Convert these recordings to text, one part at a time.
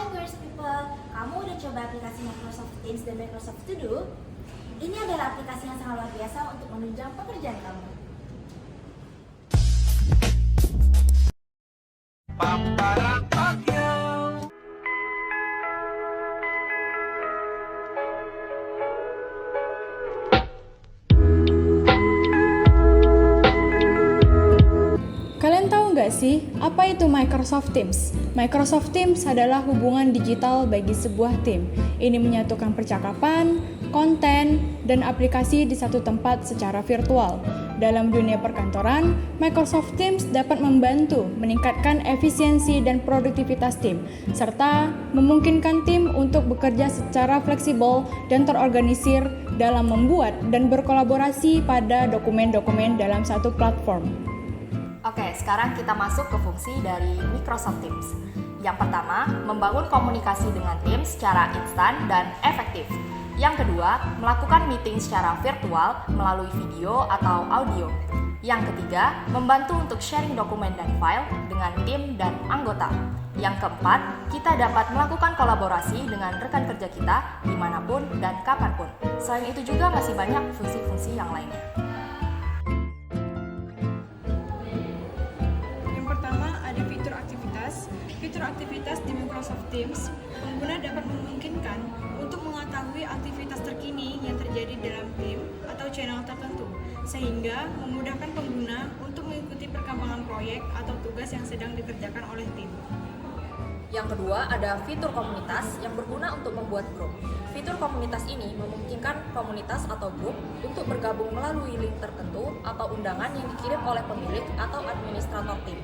Hackers People, kamu udah coba aplikasi Microsoft Teams dan Microsoft To Do? Ini adalah aplikasi yang sangat luar biasa untuk menunjang pekerjaan kamu. Kalian tahu nggak sih, apa itu Microsoft Teams? Microsoft Teams adalah hubungan digital bagi sebuah tim. Ini menyatukan percakapan, konten, dan aplikasi di satu tempat secara virtual. Dalam dunia perkantoran, Microsoft Teams dapat membantu meningkatkan efisiensi dan produktivitas tim, serta memungkinkan tim untuk bekerja secara fleksibel dan terorganisir dalam membuat dan berkolaborasi pada dokumen-dokumen dalam satu platform. Oke, sekarang kita masuk ke fungsi dari Microsoft Teams. Yang pertama, membangun komunikasi dengan tim secara instan dan efektif. Yang kedua, melakukan meeting secara virtual melalui video atau audio. Yang ketiga, membantu untuk sharing dokumen dan file dengan tim dan anggota. Yang keempat, kita dapat melakukan kolaborasi dengan rekan kerja kita dimanapun dan kapanpun. Selain itu juga masih banyak fungsi-fungsi yang lainnya. Fitur aktivitas di Microsoft Teams, pengguna dapat memungkinkan untuk mengetahui aktivitas terkini yang terjadi dalam tim atau channel tertentu, sehingga memudahkan pengguna untuk mengikuti perkembangan proyek atau tugas yang sedang dikerjakan oleh tim. Yang kedua, ada fitur komunitas yang berguna untuk membuat grup. Fitur komunitas ini memungkinkan komunitas atau grup untuk bergabung melalui link tertentu atau undangan yang dikirim oleh pemilik atau administrator tim.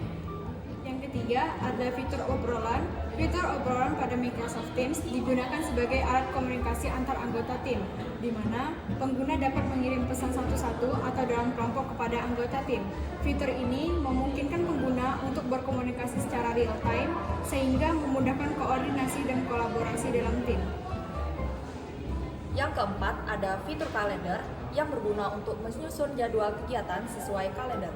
Yang ketiga, ada fitur obrolan. Fitur obrolan pada Microsoft Teams digunakan sebagai alat komunikasi antar anggota tim, di mana pengguna dapat mengirim pesan satu-satu atau dalam kelompok kepada anggota tim. Fitur ini memungkinkan pengguna untuk berkomunikasi secara real-time, sehingga memudahkan koordinasi dan kolaborasi dalam tim. Yang keempat, ada fitur kalender yang berguna untuk menyusun jadwal kegiatan sesuai kalender.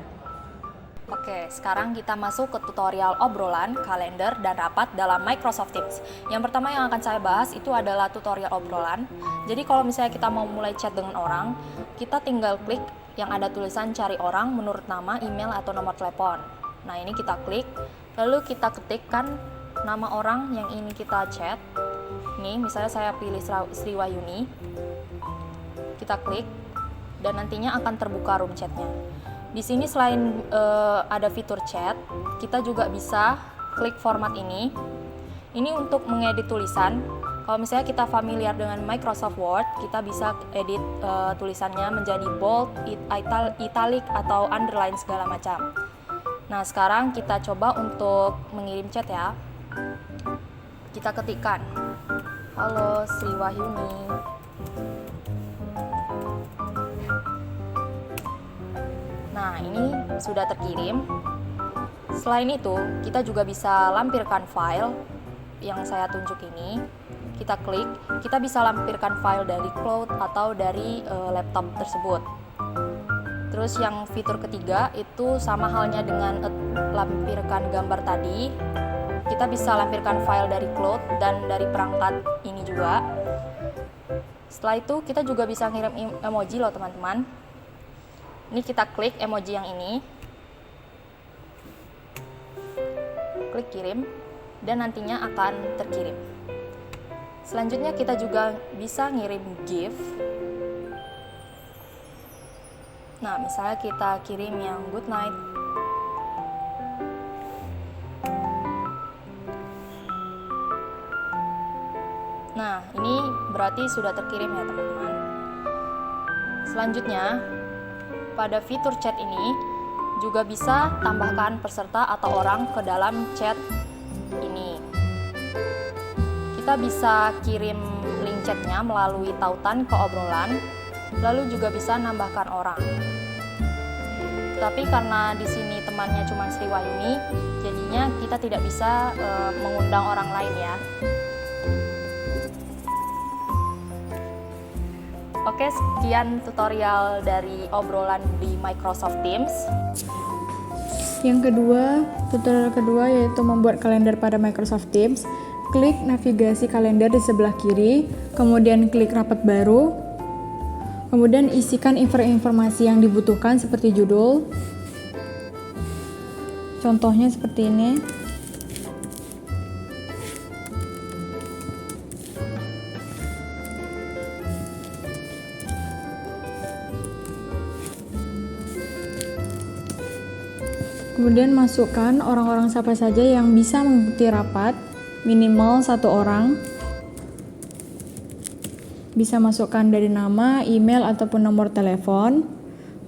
Oke, sekarang kita masuk ke tutorial obrolan, kalender, dan rapat dalam Microsoft Teams. Yang pertama yang akan saya bahas itu adalah tutorial obrolan. Jadi kalau misalnya kita mau mulai chat dengan orang, kita tinggal klik yang ada tulisan cari orang menurut nama, email, atau nomor telepon. Nah, ini kita klik, lalu kita ketikkan nama orang yang ingin kita chat. Nih, misalnya saya pilih Sri Wahyuni. Kita klik, dan nantinya akan terbuka room chatnya. Di sini selain ada fitur chat, kita juga bisa klik format ini. Ini untuk mengedit tulisan. Kalau misalnya kita familiar dengan Microsoft Word, kita bisa edit tulisannya menjadi bold, italic, atau underline segala macam. Nah, sekarang kita coba untuk mengirim chat ya. Kita ketikkan, halo Sri Wahyuni. Nah, ini sudah terkirim. Selain itu, kita juga bisa lampirkan file yang saya tunjuk ini. Kita klik, kita bisa lampirkan file dari cloud atau dari laptop tersebut. Terus yang fitur ketiga itu sama halnya dengan lampirkan gambar tadi. Kita bisa lampirkan file dari cloud dan dari perangkat ini juga. Setelah itu, kita juga bisa ngirim emoji loh teman-teman. Ini kita klik emoji yang ini, klik kirim, dan nantinya akan terkirim. Selanjutnya kita juga bisa ngirim GIF. Nah, misalnya kita kirim yang good night. Nah, ini berarti sudah terkirim ya teman-teman. Selanjutnya, pada fitur chat ini juga bisa tambahkan peserta atau orang ke dalam chat ini. Kita bisa kirim link chatnya melalui tautan ke obrolan, lalu juga bisa nambahkan orang. Tapi karena di sini temannya cuma Sri Wahyuni, jadinya kita tidak bisa mengundang orang lain ya. Oke, sekian tutorial dari obrolan di Microsoft Teams. Yang kedua, tutorial kedua yaitu membuat kalender pada Microsoft Teams. Klik navigasi kalender di sebelah kiri, kemudian klik rapat baru, kemudian isikan informasi yang dibutuhkan seperti judul. Contohnya seperti ini. Kemudian masukkan orang-orang siapa saja yang bisa mengikuti rapat, minimal 1 orang. Bisa masukkan dari nama, email, ataupun nomor telepon.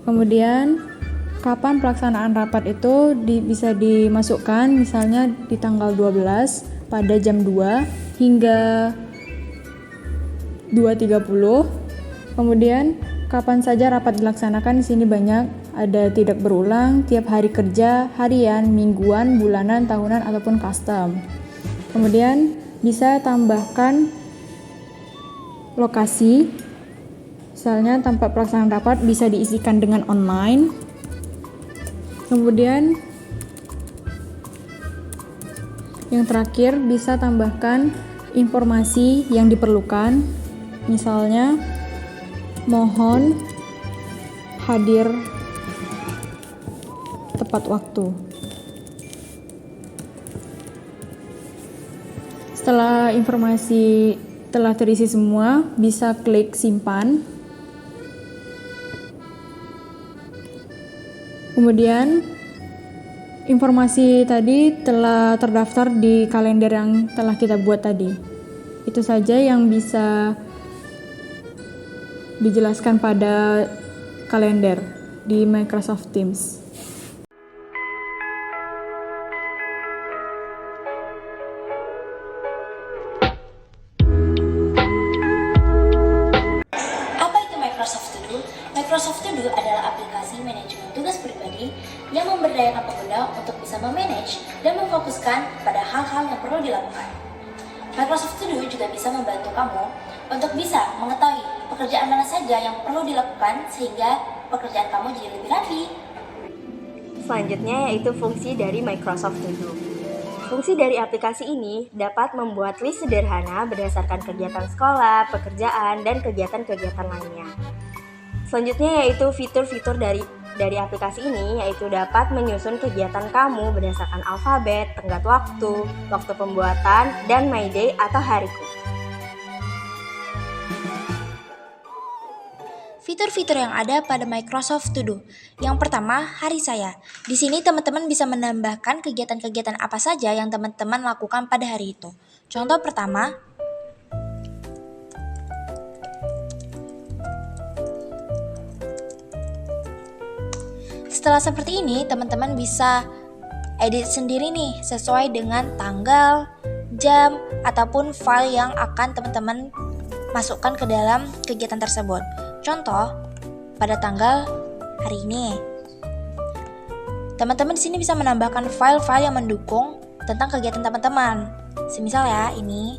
Kemudian, kapan pelaksanaan rapat itu bisa dimasukkan, misalnya di tanggal 12 pada jam 2 hingga 2.30. Kemudian, kapan saja rapat dilaksanakan, di sini banyak. Ada tidak berulang, tiap hari kerja, harian, mingguan, bulanan, tahunan, ataupun custom. Kemudian bisa tambahkan lokasi, misalnya tempat pelaksanaan rapat bisa diisikan dengan online. Kemudian yang terakhir bisa tambahkan informasi yang diperlukan, misalnya mohon hadir tepat waktu. Setelah informasi telah terisi semua, bisa klik simpan. Kemudian informasi tadi telah terdaftar di kalender yang telah kita buat tadi. Itu saja yang bisa dijelaskan pada kalender di Microsoft Teams. Microsoft To Do adalah aplikasi manajemen tugas pribadi yang memberdayakan pengguna untuk bisa memanage dan memfokuskan pada hal-hal yang perlu dilakukan. Microsoft To Do juga bisa membantu kamu untuk bisa mengetahui pekerjaan mana saja yang perlu dilakukan sehingga pekerjaan kamu jadi lebih rapi. Selanjutnya yaitu fungsi dari Microsoft To Do. Fungsi dari aplikasi ini dapat membuat list sederhana berdasarkan kegiatan sekolah, pekerjaan, dan kegiatan-kegiatan lainnya. Selanjutnya yaitu fitur-fitur dari aplikasi ini, yaitu dapat menyusun kegiatan kamu berdasarkan alfabet, tenggat waktu, waktu pembuatan, dan my day atau hariku. Fitur-fitur yang ada pada Microsoft To Do. Yang pertama, hari saya. Di sini teman-teman bisa menambahkan kegiatan-kegiatan apa saja yang teman-teman lakukan pada hari itu. Contoh pertama, setelah seperti ini, teman-teman bisa edit sendiri nih, sesuai dengan tanggal, jam, ataupun file yang akan teman-teman masukkan ke dalam kegiatan tersebut. Contoh, pada tanggal hari ini, teman-teman di sini bisa menambahkan file-file yang mendukung tentang kegiatan teman-teman. Semisal ya, ini.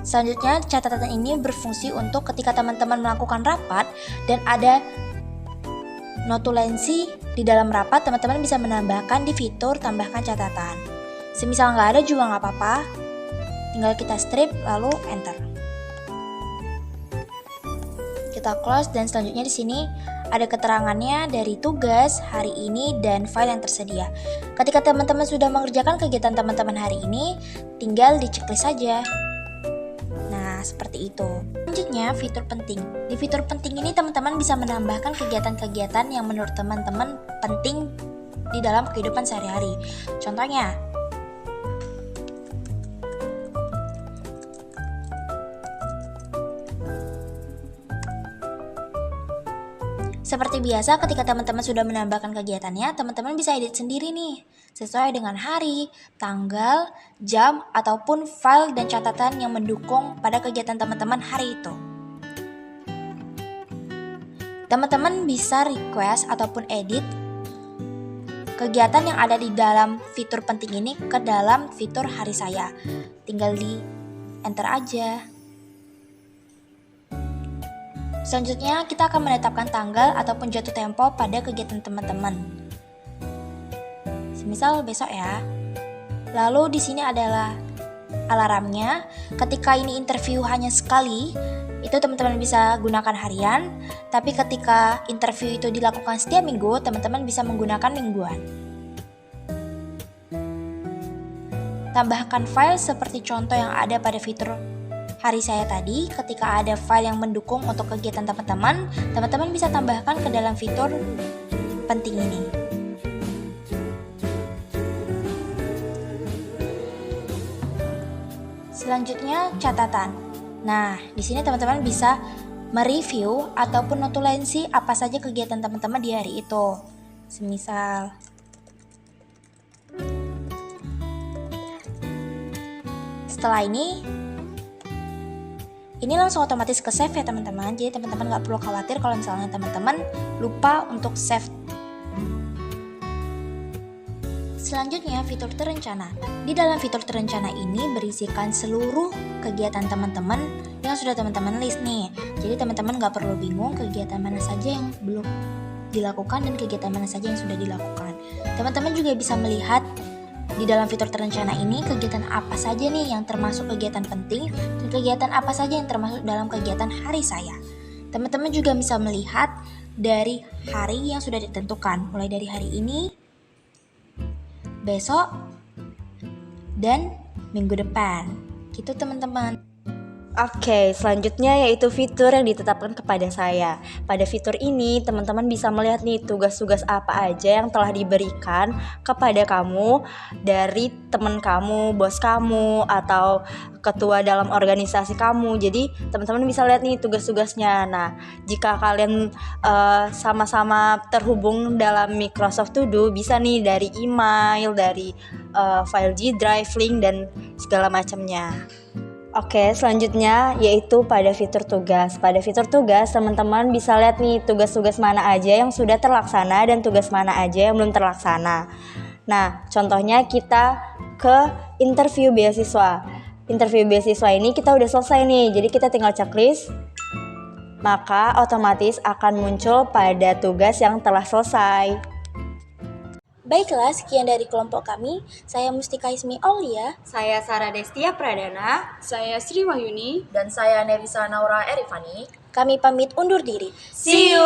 Selanjutnya, catatan ini berfungsi untuk ketika teman-teman melakukan rapat dan ada notulensi di dalam rapat, teman-teman bisa menambahkan di fitur tambahkan catatan. Semisal nggak ada juga nggak apa-apa, tinggal kita strip lalu enter. Kita close dan selanjutnya di sini ada keterangannya dari tugas hari ini dan file yang tersedia. Ketika teman-teman sudah mengerjakan kegiatan teman-teman hari ini, tinggal di-checklist saja. Nah, seperti itu. Selanjutnya, fitur penting. Di fitur penting ini teman-teman bisa menambahkan kegiatan-kegiatan yang menurut teman-teman penting di dalam kehidupan sehari-hari. Contohnya, seperti biasa, ketika teman-teman sudah menambahkan kegiatannya, teman-teman bisa edit sendiri nih, sesuai dengan hari, tanggal, jam, ataupun file dan catatan yang mendukung pada kegiatan teman-teman hari itu. Teman-teman bisa request ataupun edit kegiatan yang ada di dalam fitur penting ini ke dalam fitur hari saya. Tinggal di enter aja. Selanjutnya, kita akan menetapkan tanggal ataupun jatuh tempo pada kegiatan teman-teman. Semisal besok ya. Lalu di sini adalah alarmnya. Ketika ini interview hanya sekali, itu teman-teman bisa gunakan harian. Tapi ketika interview itu dilakukan setiap minggu, teman-teman bisa menggunakan mingguan. Tambahkan file seperti contoh yang ada pada fitur hari saya tadi. Ketika ada file yang mendukung untuk kegiatan teman-teman, teman-teman bisa tambahkan ke dalam fitur penting ini. Selanjutnya, catatan. Nah, di sini teman-teman bisa mereview ataupun notulensi apa saja kegiatan teman-teman di hari itu. Semisal setelah ini langsung otomatis ke save ya teman-teman. Jadi teman-teman nggak perlu khawatir kalau misalnya teman-teman lupa untuk save. Selanjutnya, fitur terencana. Di dalam fitur terencana ini berisikan seluruh kegiatan teman-teman yang sudah teman-teman list nih. Jadi teman-teman nggak perlu bingung kegiatan mana saja yang belum dilakukan dan kegiatan mana saja yang sudah dilakukan. Teman-teman juga bisa melihat di dalam fitur terencana ini kegiatan apa saja nih yang termasuk kegiatan penting dan kegiatan apa saja yang termasuk dalam kegiatan hari saya. Teman-teman juga bisa melihat dari hari yang sudah ditentukan, mulai dari hari ini, besok, dan minggu depan. Gitu teman-teman. Oke, selanjutnya yaitu fitur yang ditetapkan kepada saya. Pada fitur ini, teman-teman bisa melihat nih tugas-tugas apa aja yang telah diberikan kepada kamu dari teman kamu, bos kamu, atau ketua dalam organisasi kamu. Jadi, teman-teman bisa lihat nih tugas-tugasnya. Nah, jika kalian sama-sama terhubung dalam Microsoft To Do, bisa nih dari email, dari file G Drive, link, dan segala macamnya. Oke, selanjutnya yaitu pada fitur tugas. Pada fitur tugas, teman-teman bisa lihat nih tugas-tugas mana aja yang sudah terlaksana dan tugas mana aja yang belum terlaksana. Nah, contohnya kita ke interview beasiswa. Interview beasiswa ini kita udah selesai nih, jadi kita tinggal checklist. Maka otomatis akan muncul pada tugas yang telah selesai. Baiklah, sekian dari kelompok kami. Saya Mustika Ismi Aulia. Saya Sarah Destia Pradana. Saya Sri Wahyuni. Dan saya Nerisa Naura Erifani. Kami pamit undur diri. See you!